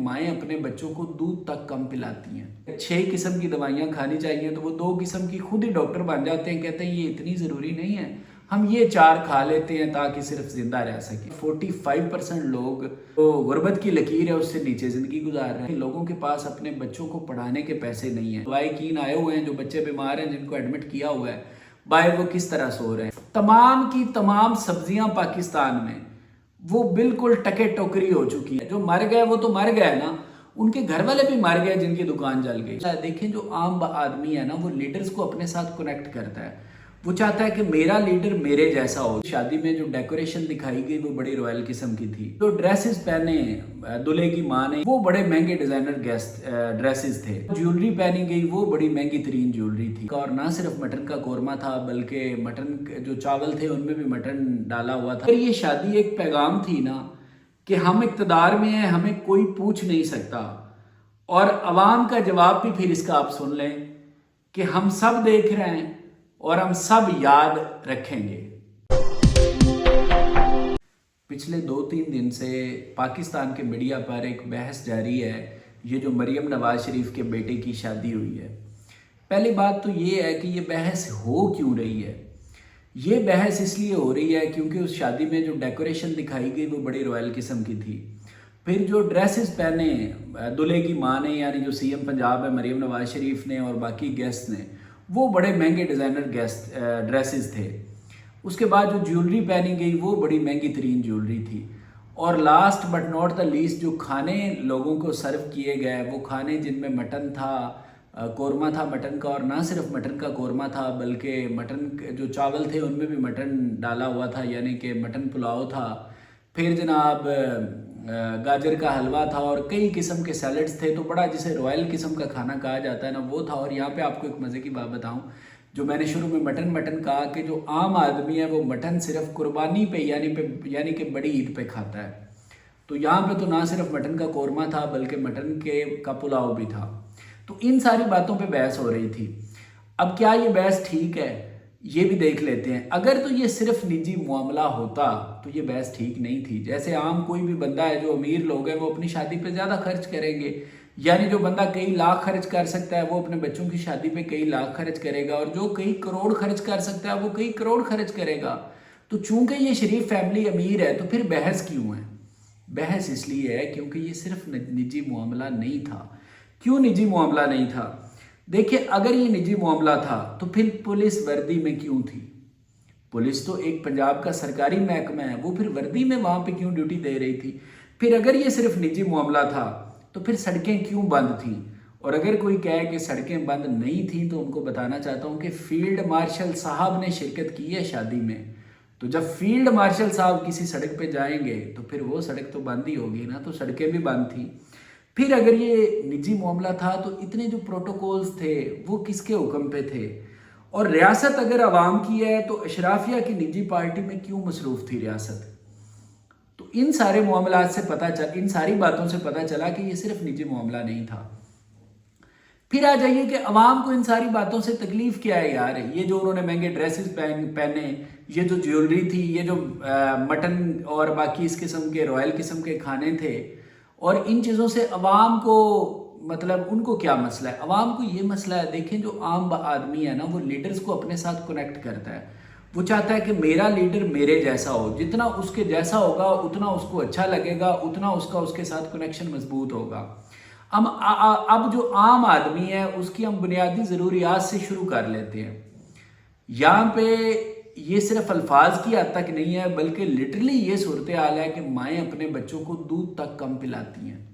माएँ अपने बच्चों को दूध तक कम पिलाती हैं। 6 किस्म की दवाइयाँ खानी चाहिए तो वो 2 किस्म की खुद ही डॉक्टर बन जाते हैं, कहते हैं ये इतनी ज़रूरी नहीं है, हम ये 4 खा लेते हैं ताकि सिर्फ ज़िंदा रह सकें। 45% लोग तो गुर्बत की लकीर है उससे नीचे ज़िंदगी गुजार रहे हैं। लोगों के पास अपने बच्चों को पढ़ाने के पैसे नहीं हैं। वाइकीन आए हुए हैं, जो बच्चे बीमार हैं जिनको एडमिट किया हुआ है, बाहर वो किस तरह सो रहे हैं। तमाम की तमाम सब्जियां पाकिस्तान में वो बिल्कुल टके टोकरी हो चुकी है। जो मर गए वो तो मर गए ना, उनके घर वाले भी मर गए जिनकी दुकान जल गई। देखें, जो आम आदमी है ना, वो लीडर्स को अपने साथ कनेक्ट करता है। वो चाहता है कि मेरा लीडर मेरे जैसा हो। शादी में जो डेकोरेशन दिखाई गई वो बड़ी रॉयल किस्म की थी। जो ड्रेसेस पहने दूल्हे की माँ ने वो बड़े महंगे डिजाइनर ड्रेसेस थे। ज्वेलरी पहनी गई वो बड़ी महंगी तरीन ज्वेलरी थी। और ना सिर्फ मटन का कोरमा था बल्कि मटन जो चावल थे उनमें भी मटन डाला हुआ था। ये शादी एक पैगाम थी ना कि हम इक़्तिदार में हैं, हमें कोई पूछ नहीं सकता। और अवाम का जवाब भी फिर इसका आप सुन लें कि हम सब देख रहे हैं और हम सब याद रखेंगे। पिछले 2-3 दिन से पाकिस्तान के मीडिया पर एक बहस जारी है, ये जो मरियम नवाज शरीफ के बेटे की शादी हुई है। पहली बात तो ये है कि ये बहस हो क्यों रही है। ये बहस इसलिए हो रही है क्योंकि उस शादी में जो डेकोरेशन दिखाई गई वो बड़ी रॉयल किस्म की थी। फिर जो ड्रेसेस पहने दूल्हे की माँ ने, यानी जो सीएम पंजाब है मरियम नवाज शरीफ ने और बाकी गेस्ट ने, वो बड़े महंगे डिज़ाइनर ड्रेसेस थे। उसके बाद जो ज्वेलरी पहनी गई वो बड़ी महंगी तरीन ज्वेलरी थी। और last but not the least, जो खाने लोगों को सर्व किए गए वो खाने जिनमें मटन था, कोरमा था मटन का, और ना सिर्फ मटन का कोरमा था बल्कि मटन जो चावल थे उनमें भी मटन डाला हुआ था, यानी कि मटन पुलाव था। फिर जनाब गाजर का हलवा था और कई किस्म के सैलड्स थे। तो बड़ा जिसे रॉयल किस्म का खाना कहा जाता है ना, वो था। और यहाँ पे आपको एक मज़े की बात बताऊँ, जो मैंने शुरू में मटन कहा कि जो आम आदमी है वो मटन सिर्फ कुर्बानी पे यानी कि बड़ी ईद पे खाता है। तो यहाँ पे तो ना सिर्फ मटन का कोरमा था बल्कि मटन का पुलाव भी था। तो इन सारी बातों पे बहस हो रही थी। अब क्या ये बहस ठीक है, ये भी देख लेते हैं। अगर तो ये सिर्फ निजी मामला होता तो ये बहस ठीक नहीं थी। जैसे आम कोई भी बंदा है, जो अमीर लोग हैं वो अपनी शादी पे ज़्यादा खर्च करेंगे, यानी जो बंदा कई लाख खर्च कर सकता है वो अपने बच्चों की शादी पे कई लाख खर्च करेगा, और जो कई करोड़ खर्च कर सकता है वो कई करोड़ खर्च करेगा। तो चूंकि ये शरीफ फैमिली अमीर है तो फिर बहस क्यों है? बहस इसलिए है क्योंकि ये सिर्फ निजी मामला नहीं था। क्यों निजी मामला नहीं था? देखिए, अगर ये निजी मामला था तो फिर पुलिस वर्दी में क्यों थी? पुलिस तो एक पंजाब का सरकारी महकमा है, वो फिर वर्दी में वहां पे क्यों ड्यूटी दे रही थी? फिर अगर ये सिर्फ निजी मामला था तो फिर सड़कें क्यों बंद थी? और अगर कोई कहे कि सड़कें बंद नहीं थी तो उनको बताना चाहता हूं कि फील्ड मार्शल साहब ने शिरकत की है शादी में। तो जब फील्ड मार्शल साहब किसी सड़क पे जाएंगे तो फिर वो सड़क तो बंद ही होगी ना, तो सड़कें भी बंद थी। फिर अगर ये निजी मामला था तो इतने जो प्रोटोकॉल्स थे वो किसके हुक्म पे थे? और रियासत अगर आवाम की है तो अशराफिया की निजी पार्टी में क्यों मसरूफ थी रियासत? तो इन सारे मामलात से इन सारी बातों से पता चला कि ये सिर्फ निजी मामला नहीं था। फिर आ जाइए कि अवाम को इन सारी बातों से तकलीफ क्या है यार। ये जो उन्होंने महंगे ड्रेसेस पहने, ये जो ज्वेलरी थी, ये जो मटन और बाकी इस किस्म के रॉयल किस्म के खाने थे, और इन चीज़ों से अवाम को मतलब उनको क्या मसला है? अवाम को ये मसला है, देखें, जो आम आदमी है ना वो लीडर्स को अपने साथ कनेक्ट करता है। वो चाहता है कि मेरा लीडर मेरे जैसा हो, जितना उसके जैसा होगा उतना उसको अच्छा लगेगा, उतना उसके साथ कनेक्शन मजबूत होगा। अब जो आम आदमी है उसकी हम बुनियादी ज़रूरियात से शुरू कर लेते हैं। यहाँ पे ये सिर्फ अल्फाज की हद तक नहीं है बल्कि लिटरली ये सूरत हाल है कि माएँ अपने बच्चों को दूध तक कम पिलाती हैं।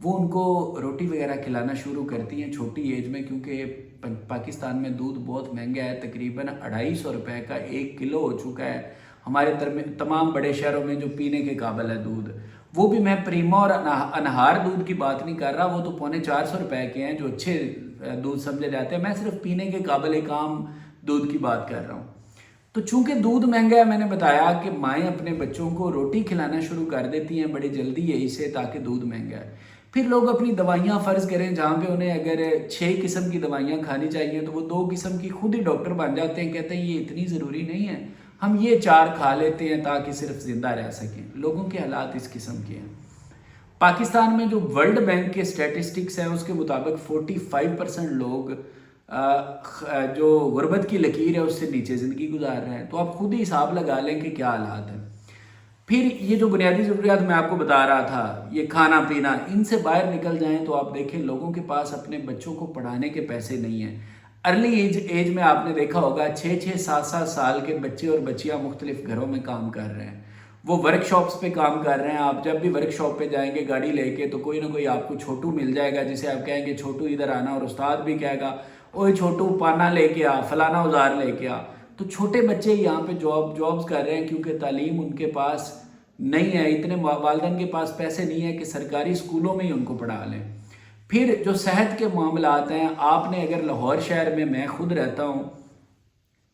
वो उनको रोटी वगैरह खिलाना शुरू करती हैं छोटी एज में, क्योंकि पाकिस्तान में दूध बहुत महंगा है। तकरीबन 250 रुपये का 1 किलो हो चुका है हमारे तमाम बड़े शहरों में जो पीने के काबिल है दूध। वो भी मैं प्रीमा और अनहार दूध की बात नहीं कर रहा, वो तो 450 रुपये के हैं जो अच्छे दूध समझे जाते हैं। मैं सिर्फ पीने के काबिल एक आम दूध की बात कर रहा हूँ। तो चूंकि दूध महंगा है, मैंने बताया कि माएँ अपने बच्चों को रोटी खिलाना शुरू कर देती हैं बड़ी जल्दी यही से, ताकि दूध महंगा है। फिर लोग अपनी दवाइयाँ फ़र्ज़ करें, जहाँ पे उन्हें अगर 6 किस्म की दवाइयाँ खानी चाहिए तो वो 2 किस्म की खुद ही डॉक्टर बन जाते हैं, कहते हैं ये इतनी ज़रूरी नहीं है, हम ये 4 खा लेते हैं ताकि सिर्फ ज़िंदा रह सकें। लोगों के हालात इस किस्म के हैं। पाकिस्तान में जो वर्ल्ड बैंक के स्टैटिस्टिक्स हैं उसके मुताबिक 45% लोग जो गुर्बत की लकीर है उससे नीचे ज़िंदगी गुजार रहे हैं। तो आप खुद ही हिसाब लगा लें कि क्या हालात हैं। फिर ये जो बुनियादी ज़रूरियात मैं आपको बता रहा था, ये खाना पीना, इनसे बाहर निकल जाएं तो आप देखें लोगों के पास अपने बच्चों को पढ़ाने के पैसे नहीं हैं। अर्ली एज में आपने देखा होगा 6-6, 7-7 साल के बच्चे और बच्चियाँ मुख्तलिफ घरों में काम कर रहे हैं, वो वर्कशॉप्स पे काम कर रहे हैं। आप जब भी वर्कशॉप पे जाएंगे गाड़ी लेके तो कोई ना कोई आपको छोटू मिल जाएगा जिसे आप कहेंगे छोटू इधर आना, और उस्ताद भी कहेगा ओए छोटू पाना लेके आ, फलाना औजार लेके आ। तो छोटे बच्चे यहाँ पे जॉब्स कर रहे हैं क्योंकि तालीम उनके पास नहीं है, इतने वालिदैन के पास पैसे नहीं है कि सरकारी स्कूलों में ही उनको पढ़ा लें। फिर जो सेहत के मामलात हैं, आपने अगर लाहौर शहर में, मैं खुद रहता हूँ,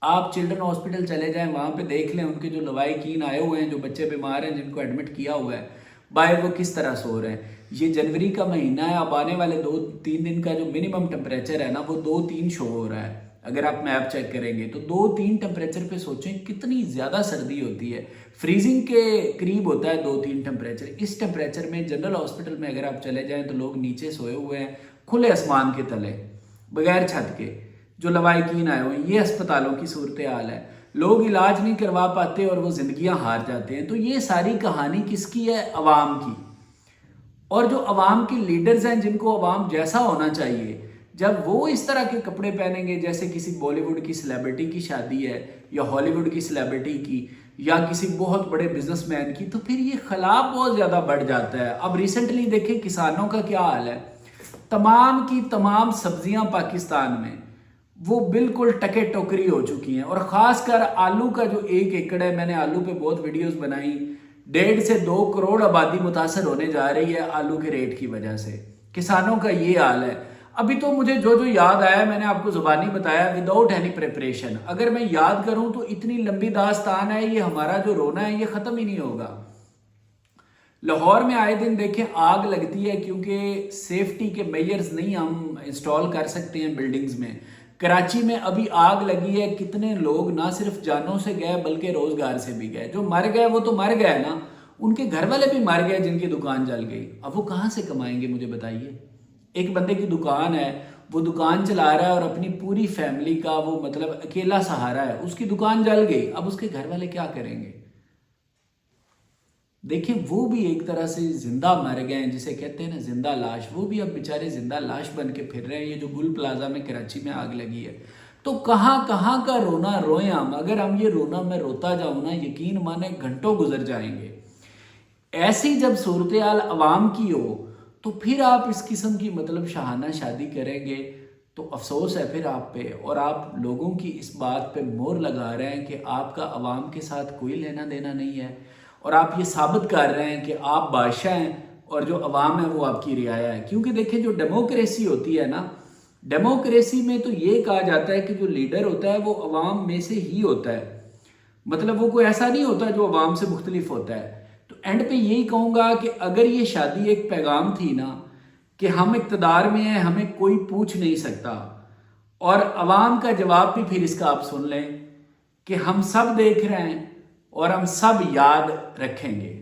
आप चिल्ड्रन हॉस्पिटल चले जाएं, वहाँ पे देख लें उनके जो लवाहिकीन आए हुए हैं, जो बच्चे बीमार हैं जिनको एडमिट किया हुआ है, बाहर वो किस तरह सो रहे हैं। ये जनवरी का महीना है, अब आने वाले 2-3 दिन का जो मिनिमम टेम्परेचर है ना वो 2-3 शो हो रहा है। अगर आप मैप चेक करेंगे तो 2-3 टेम्परेचर पे सोचें कितनी ज़्यादा सर्दी होती है, फ्रीजिंग के करीब होता है 2-3 टेम्परेचर। इस टेम्परेचर में जनरल हॉस्पिटल में अगर आप चले जाएं तो लोग नीचे सोए हुए हैं खुले आसमान के तले बगैर छत के, जो लवाहिकीन आए हुए हैं। ये अस्पतालों की सूरत हाल है, लोग इलाज नहीं करवा पाते और वो ज़िंदगियां हार जाते हैं। तो ये सारी कहानी किसकी है? अवाम की। और जो अवाम के लीडर्स हैं जिनको अवाम जैसा होना चाहिए, जब वो इस तरह के कपड़े पहनेंगे जैसे किसी बॉलीवुड की सेलिब्रिटी की शादी है या हॉलीवुड की सेलिब्रिटी की या किसी बहुत बड़े बिजनेसमैन की, तो फिर ये खिलाफ बहुत ज़्यादा बढ़ जाता है। अब रिसेंटली देखें किसानों का क्या हाल है, तमाम की तमाम सब्जियां पाकिस्तान में वो बिल्कुल टके टोकरी हो चुकी हैं। और ख़ासकर आलू का जो 1 एकड़ है, मैंने आलू पे बहुत वीडियोस बनाई, 1.5 से 2 करोड़ आबादी मुतासर होने जा रही है आलू के रेट की वजह से। किसानों का ये हाल है। अभी तो मुझे जो याद आया मैंने आपको ज़ुबानी बताया विदाउट एनी प्रिपरेशन। अगर मैं याद करूं तो इतनी लंबी दास्तान है, ये हमारा जो रोना है ये ख़त्म ही नहीं होगा। लाहौर में आए दिन देखें आग लगती है क्योंकि सेफ्टी के मेजर्स नहीं हम इंस्टॉल कर सकते हैं बिल्डिंग्स में। कराची में अभी आग लगी है, कितने लोग ना सिर्फ जानों से गए बल्कि रोजगार से भी गए। जो मर गए वो तो मर गए ना, उनके घर वाले भी मर गए जिनकी दुकान जल गई। अब वो कहाँ से कमाएंगे मुझे बताइए। एक बंदे की दुकान है, वो दुकान चला रहा है और अपनी पूरी फैमिली का वो मतलब अकेला सहारा है, उसकी दुकान जल गई, अब उसके घर वाले क्या करेंगे। देखिए वो भी एक तरह से जिंदा मर गए हैं, जिसे कहते हैं ना जिंदा लाश, वो भी अब बेचारे जिंदा लाश बन के फिर रहे हैं। ये जो गुल प्लाजा में कराची में आग लगी है, तो कहाँ कहाँ का रोना रोए हम। अगर हम ये रोना मैं रोता जाऊँ ना, यकीन माने घंटों गुजर जाएंगे। ऐसी जब सूरत हाल अवाम की हो तो फिर आप इस किस्म की मतलब शाहाना शादी करेंगे तो अफसोस है फिर आप पे। और आप लोगों की इस बात पे मोहर लगा रहे हैं कि आपका अवाम के साथ कोई लेना देना नहीं है, और आप ये साबित कर रहे हैं कि आप बादशाह हैं और जो अवाम है वो आपकी रियाया है। क्योंकि देखिए जो डेमोक्रेसी होती है ना, डेमोक्रेसी में तो ये कहा जाता है कि जो लीडर होता है वो अवाम में से ही होता है, मतलब वो कोई ऐसा नहीं होता जो अवाम से मुख्तलिफ होता है। तो एंड पे यही कहूँगा कि अगर ये शादी एक पैगाम थी ना कि हम इक़्तिदार में हैं, हमें कोई पूछ नहीं सकता, और अवाम का जवाब भी फिर इसका आप सुन लें कि हम सब देख रहे हैं और हम सब याद रखेंगे।